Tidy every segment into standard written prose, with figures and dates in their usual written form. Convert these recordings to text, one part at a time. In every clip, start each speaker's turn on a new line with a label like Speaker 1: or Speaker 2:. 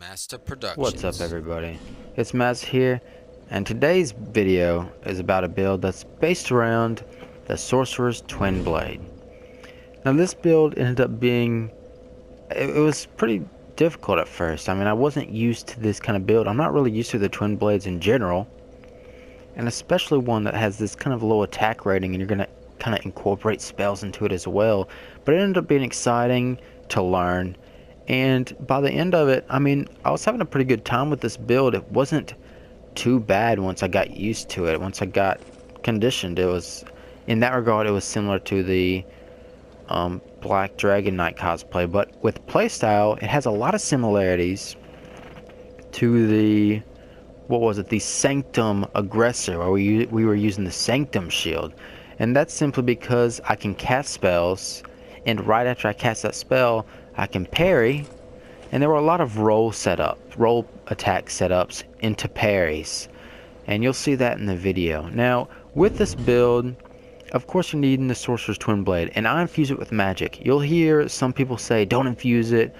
Speaker 1: Master
Speaker 2: What's up,
Speaker 1: Productions.
Speaker 2: everybody? It's Maz here, and today's video is about a build that's based around the Sorcerer's Twinblade. Now this build ended up being, it was pretty difficult at first. I mean, I wasn't used to this kind of build. I'm not really used to the Twinblades in general, and especially one that has this kind of low attack rating, and you're gonna kind of incorporate spells into it as well. But it ended up being exciting to learn. And by the end of it, I mean, I was having a pretty good time with this build. It wasn't too bad once I got used to it. Once I got conditioned, it was, in that regard, it was similar to the Black Dragon Knight cosplay. But with playstyle, it has a lot of similarities to the, what was it, the Sanctum Aggressor, where we were using the Sanctum Shield. And that's simply because I can cast spells, and right after I cast that spell, I can parry. And there were a lot of roll attack setups into parries, and you'll see that in the video. Now, with this build, of course you're needing the Sorcerer's Twinblade, and I infuse it with magic. You'll hear some people say, don't infuse it.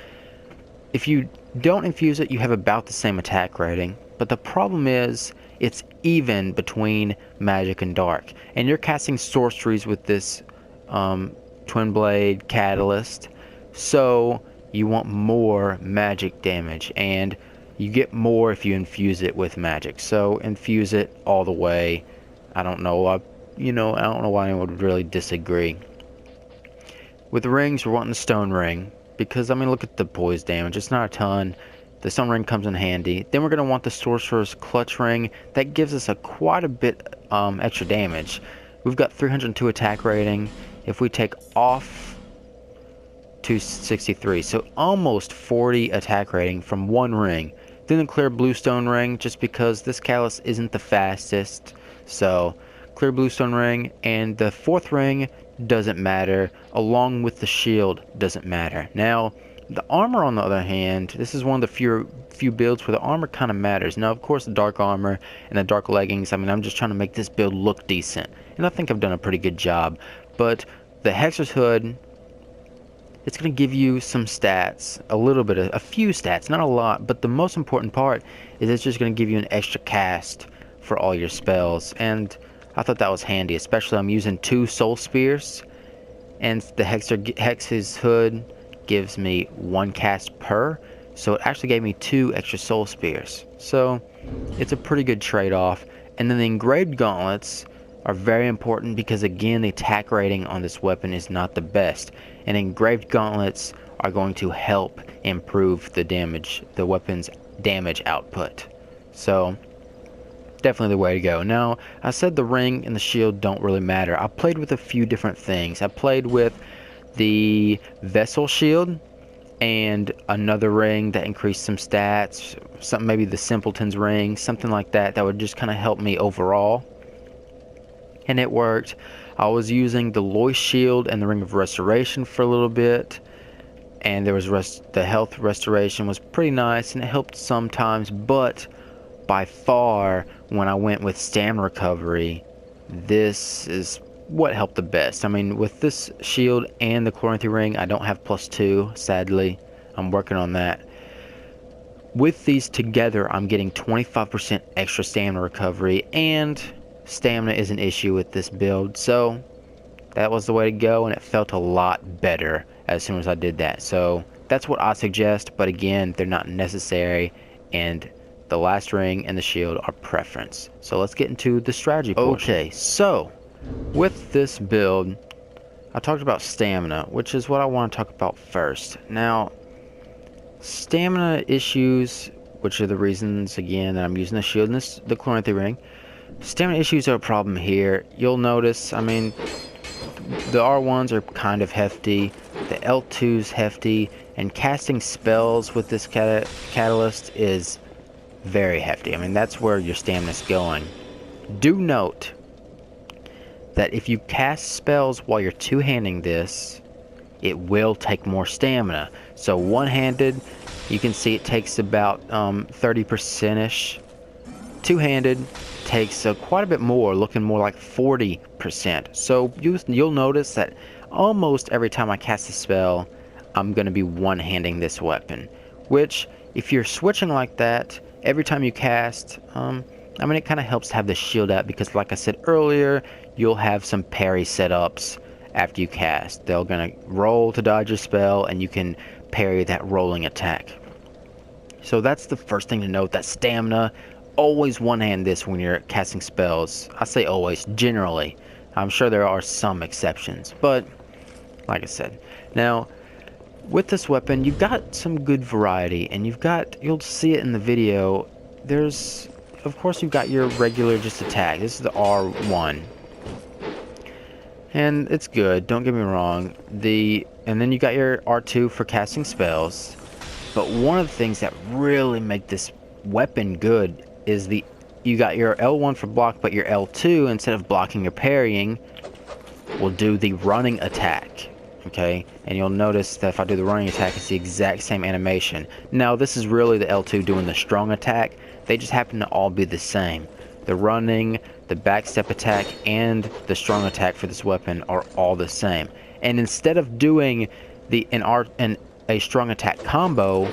Speaker 2: If you don't infuse it, you have about the same attack rating, but the problem is, it's even between magic and dark, and you're casting sorceries with this Twinblade catalyst, so you want more magic damage, and you get more if you infuse it with magic. So infuse it all the way. I don't know. I don't know why anyone would really disagree. With rings, we're wanting the stone ring because I mean, look at the poise damage. It's not a ton. The stone ring comes in handy. Then we're gonna want the sorcerer's clutch ring. That gives us quite a bit extra damage. We've got 302 attack rating. If we take off 263, so almost 40 attack rating from one ring. Then the clear bluestone ring, just because this catalyst isn't the fastest, so clear bluestone ring, and the fourth ring doesn't matter, along with the shield doesn't matter. Now the armor, on the other hand, this is one of the few builds where the armor kind of matters. Now of course the dark armor and the dark leggings, I mean, I'm just trying to make this build look decent, and I think I've done a pretty good job. But the Hexer's Hood, it's going to give you some stats, a few stats, not a lot, but the most important part is it's just going to give you an extra cast for all your spells, and I thought that was handy, especially I'm using 2 soul spears, and the Hex's Hood gives me 1 cast per, so it actually gave me 2 extra soul spears, so it's a pretty good trade-off. And then the engraved gauntlets are very important because, again, the attack rating on this weapon is not the best, and engraved gauntlets are going to help improve the weapon's damage output. So definitely the way to go. Now, I said the ring and the shield don't really matter. I played with a few different things. I played with the vessel shield and another ring that increased some stats, maybe the simpleton's ring, something like that, that would just kind of help me overall, and it worked. I was using the Loy Shield and the Ring of Restoration for a little bit, and there was the health restoration was pretty nice, and it helped sometimes, but by far, when I went with stamina recovery, this is what helped the best. I mean, with this shield and the Chloranthy Ring, I don't have +2, sadly. I'm working on that. With these together, I'm getting 25% extra stamina recovery, and stamina is an issue with this build, so that was the way to go, and it felt a lot better as soon as I did that. So that's what I suggest, but again, they're not necessary, and the last ring and the shield are preference. So let's get into the strategy portion. Okay, so with this build, I talked about stamina, which is what I want to talk about first. Now, stamina issues, which are the reasons, again, that I'm using the shield and the Chloranthy Ring. Stamina issues are a problem here. You'll notice, I mean, the R1s are kind of hefty, the L2's hefty, and casting spells with this catalyst is very hefty. I mean, that's where your stamina's going. Do note that if you cast spells while you're two-handing this, it will take more stamina. So one-handed, you can see it takes about 30%-ish. Two-handed takes quite a bit more, looking more like 40%. So you'll notice that almost every time I cast a spell, I'm going to be one-handing this weapon, which if you're switching like that every time you cast, I mean, it kind of helps to have the shield out because, like I said earlier, you'll have some parry setups after you cast. They're gonna roll to dodge your spell, and you can parry that rolling attack. So that's the first thing to note, that stamina. Always one-hand this when you're casting spells. I say always, generally. I'm sure there are some exceptions, but like I said. Now, with this weapon, you've got some good variety, and you'll see it in the video. Of course, you've got your regular just attack. This is the R1. And it's good, don't get me wrong. And then you got your R2 for casting spells. But one of the things that really make this weapon good is you got your L1 for block, but your L2, instead of blocking or parrying, will do the running attack. Okay, and you'll notice that if I do the running attack, it's the exact same animation. Now, this is really the L2 doing the strong attack. They just happen to all be the same. The running, the backstep attack, and the strong attack for this weapon are all the same. And instead of doing a strong attack combo,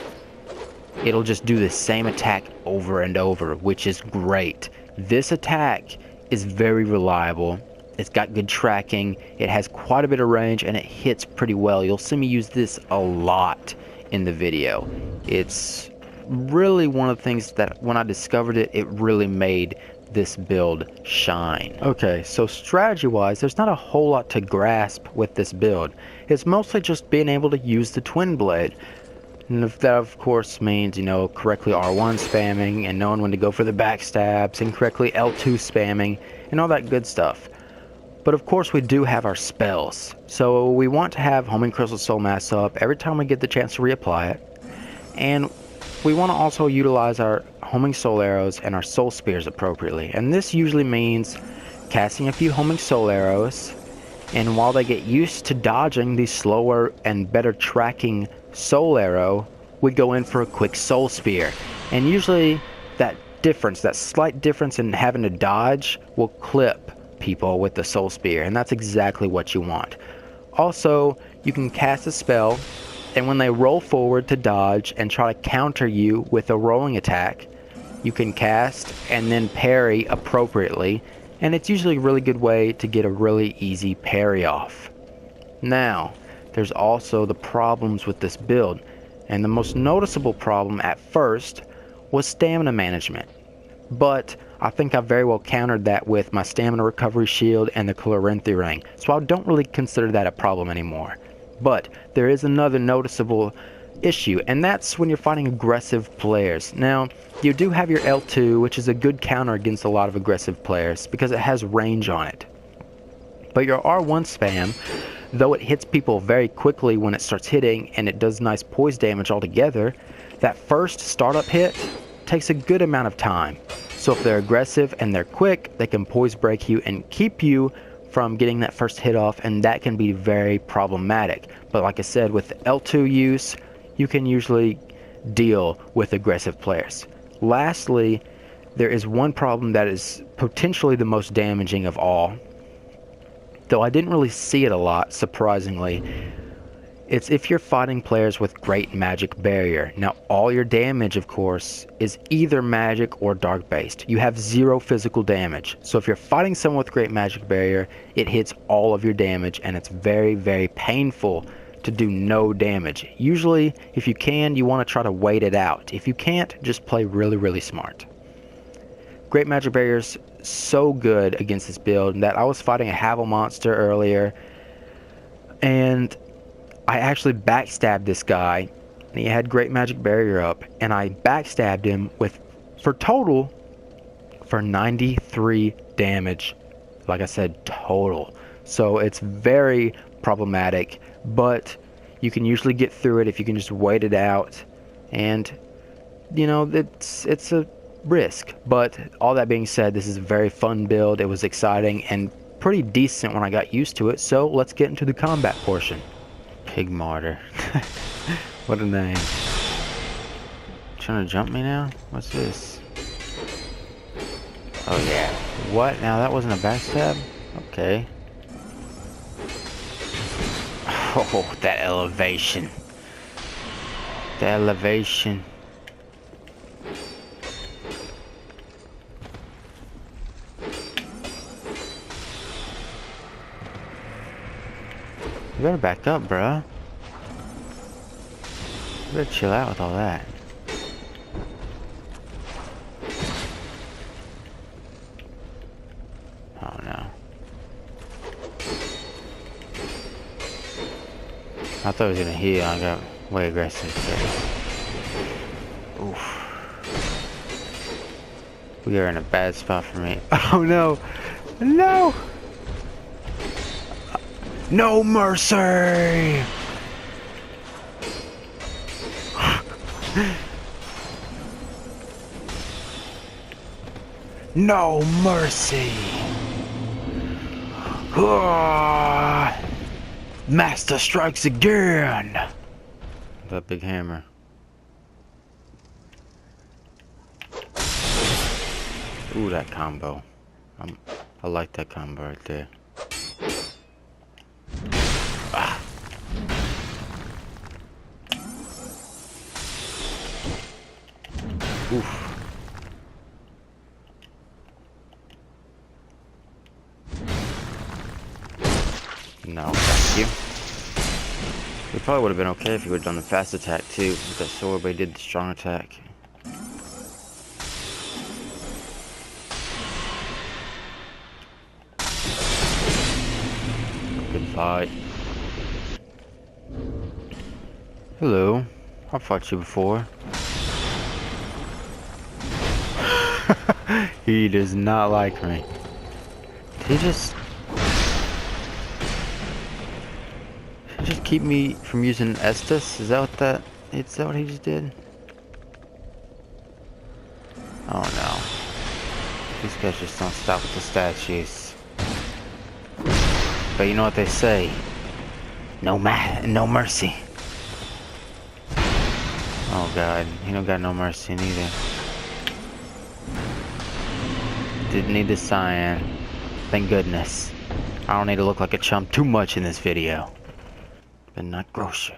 Speaker 2: it'll just do the same attack over and over, which is great. This attack is very reliable. It's got good tracking, it has quite a bit of range, and it hits pretty well. You'll see me use this a lot in the video. It's really one of the things that when I discovered it, it really made this build shine. Okay, so strategy-wise, there's not a whole lot to grasp with this build. It's mostly just being able to use the Twinblade. And that, of course, means, correctly R1 spamming, and knowing when to go for the backstabs, and correctly L2 spamming, and all that good stuff. But of course we do have our spells. So we want to have Homing Crystal Soul Mass up every time we get the chance to reapply it. And we want to also utilize our Homing Soul Arrows and our Soul Spears appropriately. And this usually means casting a few Homing Soul Arrows, and while they get used to dodging the slower and better tracking Soul Arrow, we go in for a quick Soul Spear. And usually that slight difference in having to dodge will clip people with the Soul Spear, and that's exactly what you want. Also, you can cast a spell, and when they roll forward to dodge and try to counter you with a rolling attack, you can cast and then parry appropriately, and it's usually a really good way to get a really easy parry off. Now, there's also the problems with this build, and the most noticeable problem at first was stamina management. But I think I very well countered that with my stamina recovery shield and the Chloranthy ring, so I don't really consider that a problem anymore. But there is another noticeable issue, and that's when you're fighting aggressive players. Now, you do have your L2, which is a good counter against a lot of aggressive players because it has range on it. But your R1 spam, though it hits people very quickly when it starts hitting and it does nice poise damage altogether, that first startup hit takes a good amount of time. So if they're aggressive and they're quick, they can poise break you and keep you from getting that first hit off, and that can be very problematic. But like I said, with the L2 use, you can usually deal with aggressive players. Lastly, there is one problem that is potentially the most damaging of all, though I didn't really see it a lot, surprisingly. It's if you're fighting players with great magic barrier. Now, all your damage, of course, is either magic or dark based. You have 0 physical damage. So if you're fighting someone with great magic barrier, it hits all of your damage, and it's very, very painful to do no damage. Usually, if you can, you want to try to wait it out. If you can't, just play really, really smart. Great magic barrier's so good against this build that I was fighting a Havel monster earlier, and I actually backstabbed this guy, and he had great magic barrier up, and I backstabbed him for 93 damage. Like I said, total. So it's very problematic, but you can usually get through it if you can just wait it out, and it's a risk. But all that being said, this is a very fun build. It was exciting and pretty decent when I got used to it, so let's get into the combat portion. Pig Martyr. What a name. Trying to jump me now? What's this? Oh yeah. What? Now that wasn't a backstab? Okay. Oh, that elevation. The elevation. You better back up, bruh. You better chill out with all that. Oh no. I thought he was gonna heal. I got way aggressive there. Oof. We are in a bad spot for me. Oh no! No! No mercy! No mercy! Master strikes again! That big hammer. Ooh, that combo. I like that combo right there. Ah. Oof. No, thank you. It probably would have been okay if he would have done the fast attack too with that sword, but he did the strong attack. Good fight. Hello. I've fought you before. He does not like me. Did he just keep me from using Estus? Is that what he just did? Oh no. These guys just don't stop with the statues. But you know what they say? No mercy. Oh god, he don't got no mercy neither. Didn't need the cyan. Thank goodness. I don't need to look like a chump too much in this video. But not grocer.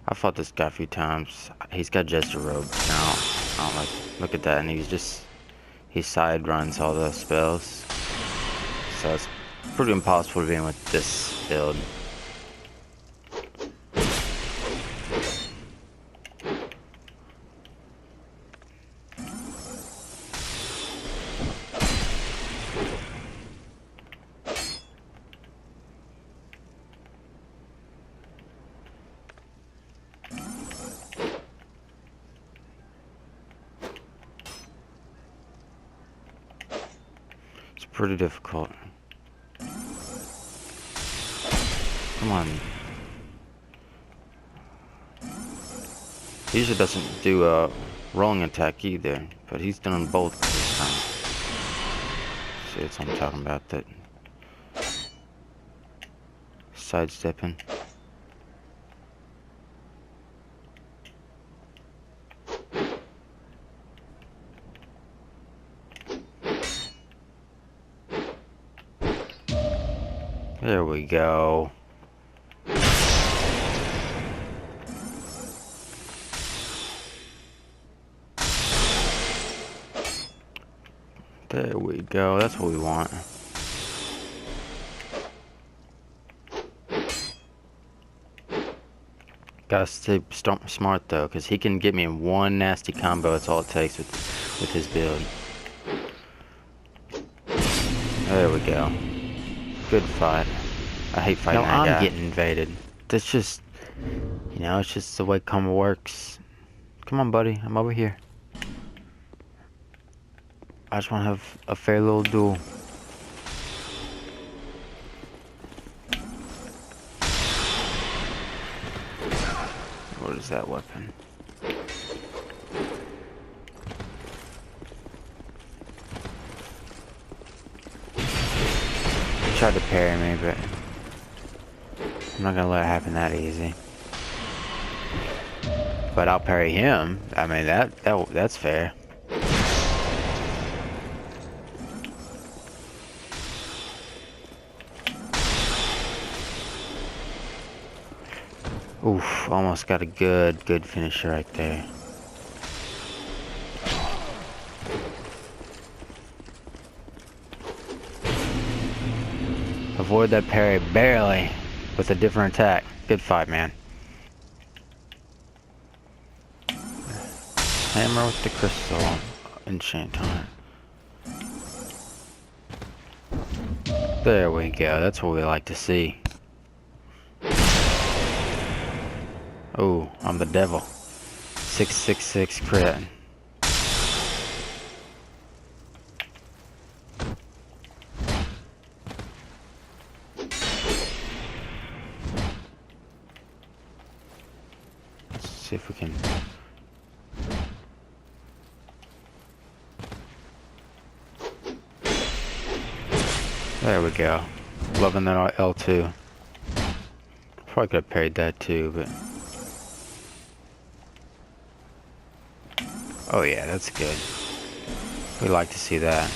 Speaker 2: I fought this guy a few times. He's got Jester robes now. I don't like. Look at that, and he side runs all the spells. So it's pretty impossible to be in with this build. It's pretty difficult. Come on. He usually doesn't do a rolling attack either, but he's done both this time. See, that's what I'm talking about, that sidestepping. There we go. There we go. That's what we want. Gotta stay smart though, because he can get me in one nasty combo. That's all it takes with his build. There we go. Good fight. I hate fighting that guy. I'm getting invaded. That's just, you know, it's just the way combo works. Come on, buddy. I'm over here. I just want to have a fair little duel. What is that weapon? He tried to parry me, but I'm not gonna let it happen that easy. But I'll parry him. I mean, that's fair. Oof, almost got a good finisher right there. Avoid that parry, barely. with a different attack. Good fight, man. Hammer with the crystal enchant on it. There we go. That's what we like to see. Oh, I'm the devil. 666 crit. Let's see if we can. There we go. Loving that L2. Probably could have parried that too, but. Oh yeah, that's good. We like to see that.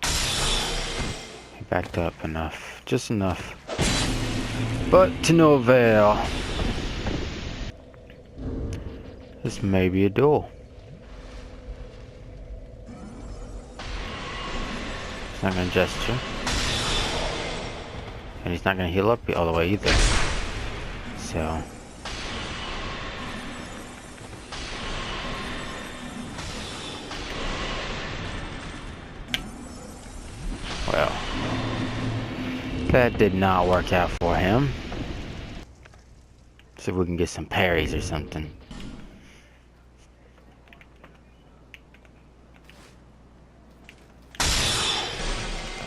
Speaker 2: He backed up enough. Just enough. But to no avail. This may be a duel. He's not gonna gesture. And he's not gonna heal up all the way either. So. Well. That did not work out for him. See if we can get some parries or something.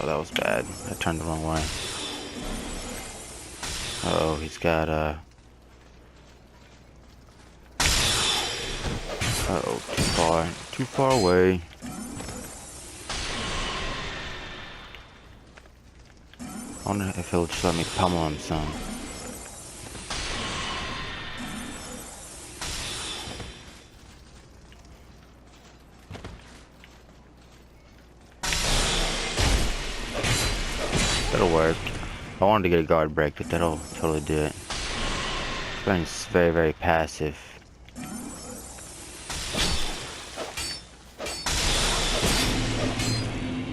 Speaker 2: Oh, that was bad. I turned the wrong way. Uh-oh, he's got uh-oh, too far away. I wonder if he'll just let me pummel him some. That'll work. I wanted to get a guard break, but that'll totally do it. It's very, very passive.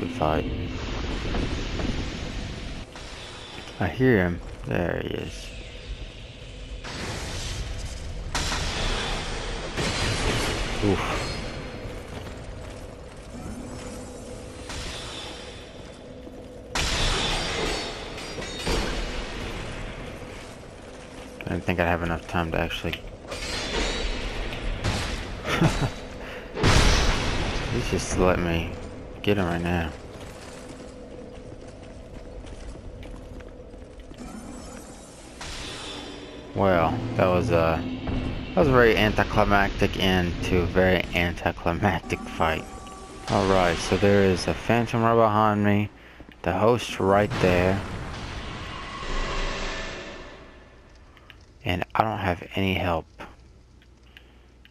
Speaker 2: Good fight. I hear him. There he is. Oof. I didn't think I'd have enough time to actually. He's just let me get him right now. Well, that was a very anticlimactic end to a very anticlimactic fight. Alright, so there is a phantom right behind me, the host right there, and I don't have any help.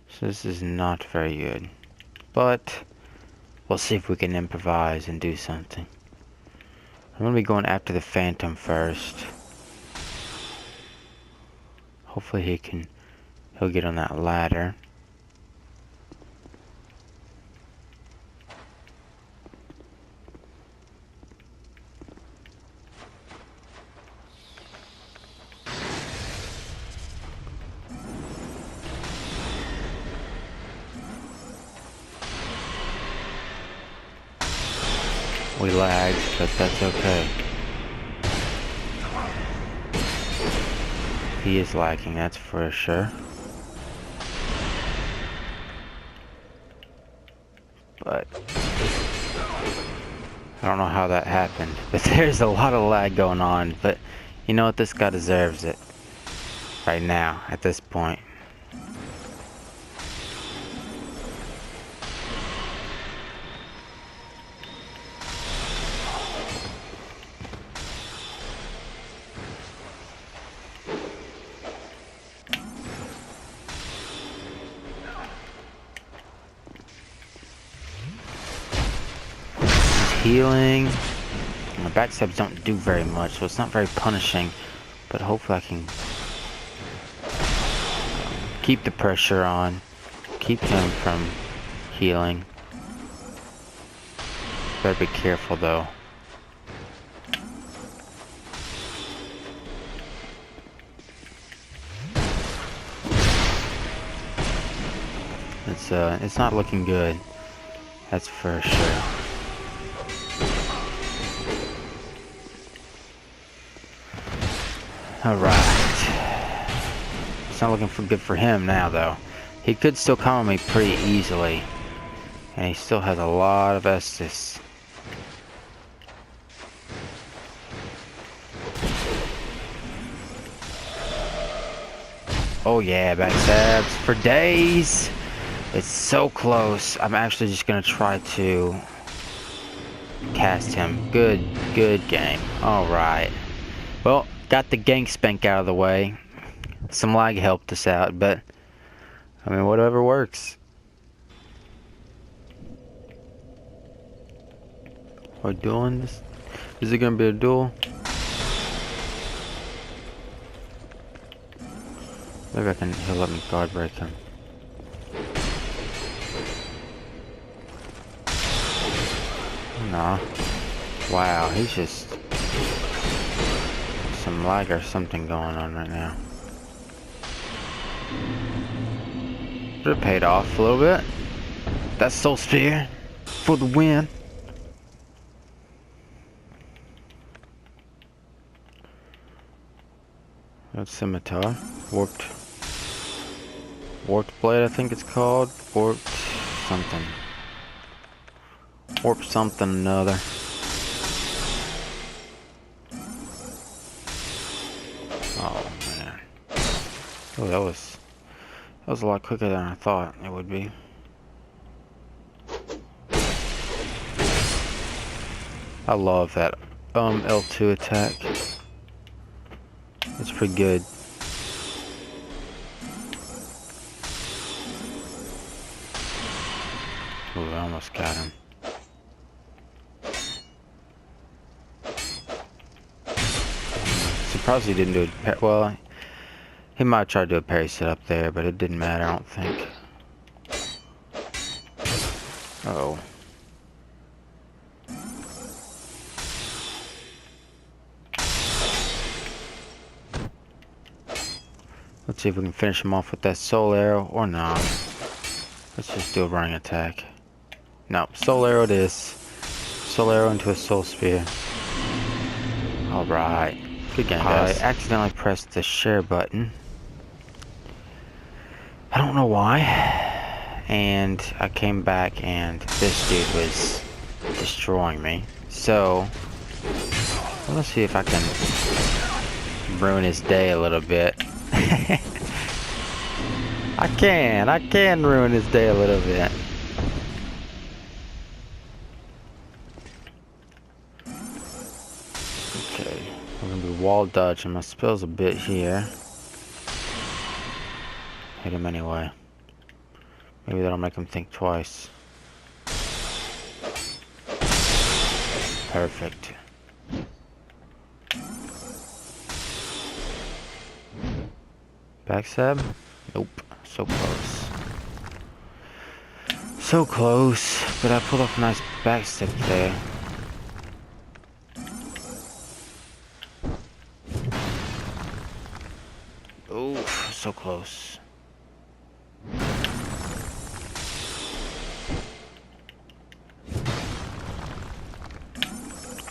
Speaker 2: So this is not very good. But we'll see if we can improvise and do something. I'm gonna be going after the phantom first. Hopefully he'll get on that ladder. We lagged, but that's okay. He is lagging, that's for sure. But I don't know how that happened. But there's a lot of lag going on. But you know what? This guy deserves it. Right now, at this point. Healing. My backstabs don't do very much, so it's not very punishing. But hopefully I can keep the pressure on. Keep him from healing. Better be careful though. It's not looking good. That's for sure. Alright. It's not looking good for him now, though. He could still come on me pretty easily. And he still has a lot of Estus. Oh yeah, backstabs for days. It's so close. I'm actually just gonna try to cast him. Good game. Alright. Well, got the gank spank out of the way. Some lag helped us out, but I mean, whatever works. We're dueling this? Is it gonna be a duel? Maybe he'll let me guard break him. Nah. Wow, he's just some lag or something going on right now. But it paid off a little bit. That's Soul Spear for the win. That's Scimitar. Warped Blade, I think it's called. Warped something. Warped something another. Oh man. Oh, that was a lot quicker than I thought it would be. I love that L2 attack. It's pretty good. Ooh, I almost got him. Surprised he didn't do it. Well, he might try to do a parry set up there, but it didn't matter, I don't think. Uh-oh. Let's see if we can finish him off with that soul arrow or not. Let's just do a running attack. No, soul arrow it is. Soul arrow into a soul spear. Alright. Good game, guys. I accidentally pressed the share button. I don't know why. And I came back and this dude was destroying me. So, let's see if I can ruin his day a little bit. I can ruin his day a little bit. Okay, we're gonna be wall dodging my spells a bit here. Hit him anyway. Maybe that'll make him think twice. Perfect. Backstab? Nope. So close. So close, but I pulled off a nice backstab there. Oof, so close.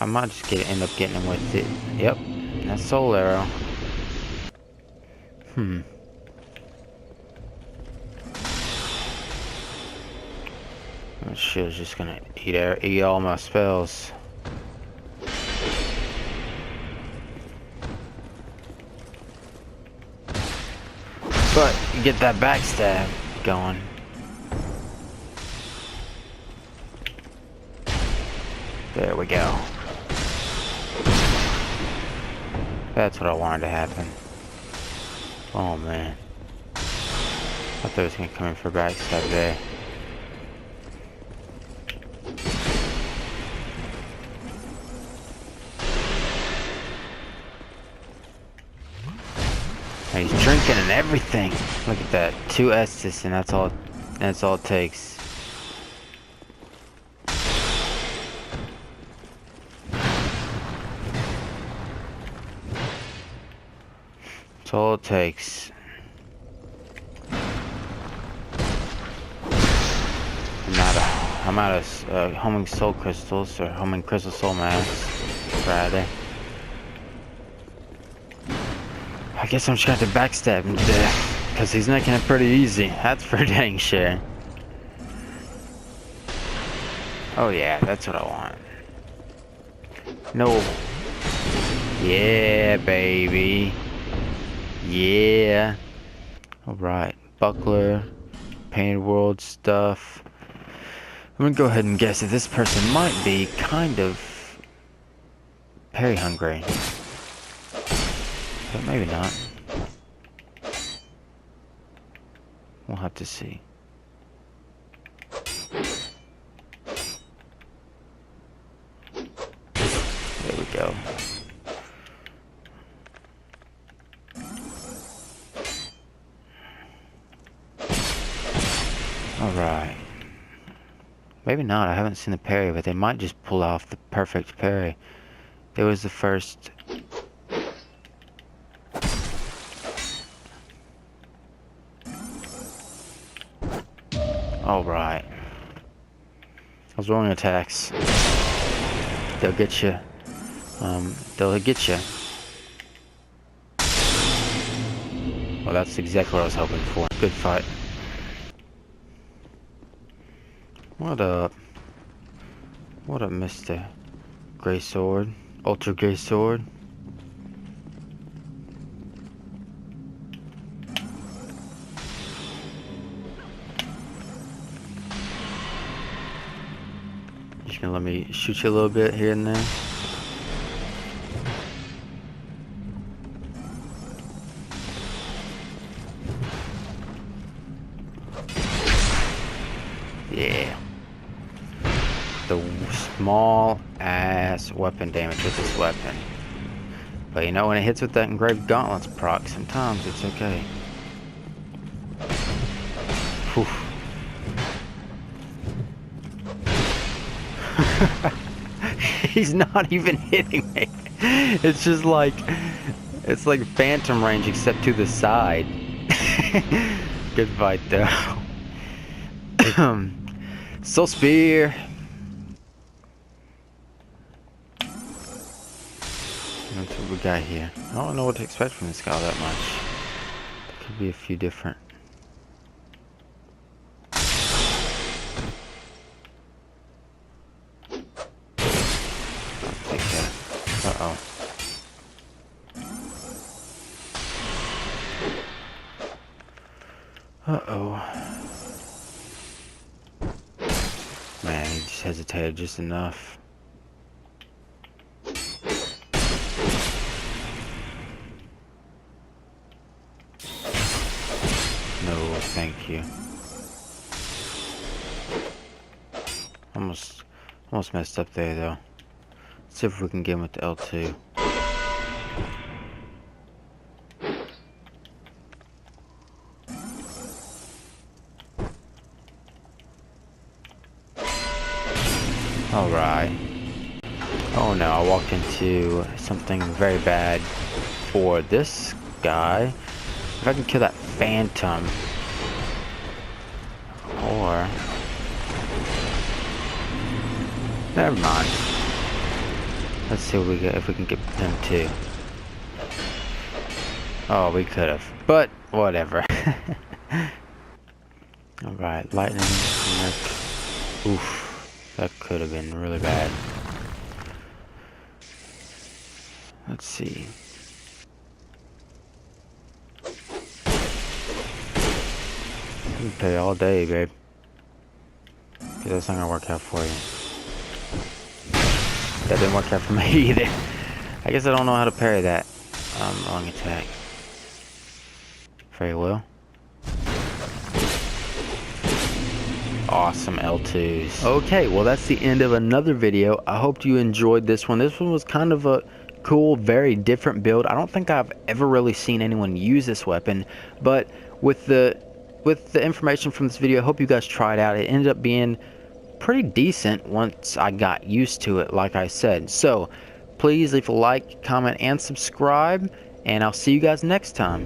Speaker 2: I might just end up getting him with it. Yep, that's soul arrow. That shit is just gonna eat all my spells. But you get that backstab going. There we go. That's what I wanted to happen. Oh man. I thought it was gonna come in for backstab there. And he's drinking and everything. Look at that. 2 Estus and that's all it takes. That's all it takes. I'm out of homing soul crystals, or homing crystal soul masks, rather. I guess I'm just gonna have to backstab him to death, because he's making it pretty easy. That's for dang sure. Oh yeah, that's what I want. No. Yeah, baby. Yeah. Alright. Buckler. Painted world stuff. I'm gonna go ahead and guess that this person might be kind of parry hungry. But maybe not. We'll have to see. There we go. Alright. Maybe not, I haven't seen the parry, but they might just pull off the perfect parry. It was the first. Alright. Those rolling attacks. They'll get you. They'll get you. Well, that's exactly what I was hoping for. Good fight. What up? What up, Mr. Grey Sword? Ultra Grey Sword? Just gonna let me shoot you a little bit here and there. Yeah. The small ass weapon damage with this weapon. But you know, when it hits with that engraved gauntlets proc, sometimes it's okay. Whew. He's not even hitting me. It's just like, it's like phantom range except to the side. Good fight though. Soul Spear. That's what we got here. I don't know what to expect from this guy that much. There could be a few different. I'll take that. Uh-oh. Uh-oh. Man, he just hesitated just enough. No, thank you. Almost messed up there though. Let's see if we can get him with the L2. Alright. Oh no, I walked into something very bad for this guy. If I can kill that phantom. Or... never mind. Let's see what we get, if we can get him too. Oh, we could have. But, whatever. Alright, lightning. Oof. That could have been really bad. Let's see. You can pay all day, babe. Because that's not gonna work out for you. That didn't work out for me either. I guess I don't know how to parry that long attack. Very well. Awesome L2s. Okay, well that's the end of another video. I hope you enjoyed this one. This one was kind of a cool, very different build. I don't think I've ever really seen anyone use this weapon, but with the information from this video, I hope you guys try it out. It ended up being pretty decent once I got used to it, like I said. So please leave a like, comment, and subscribe, and I'll see you guys next time.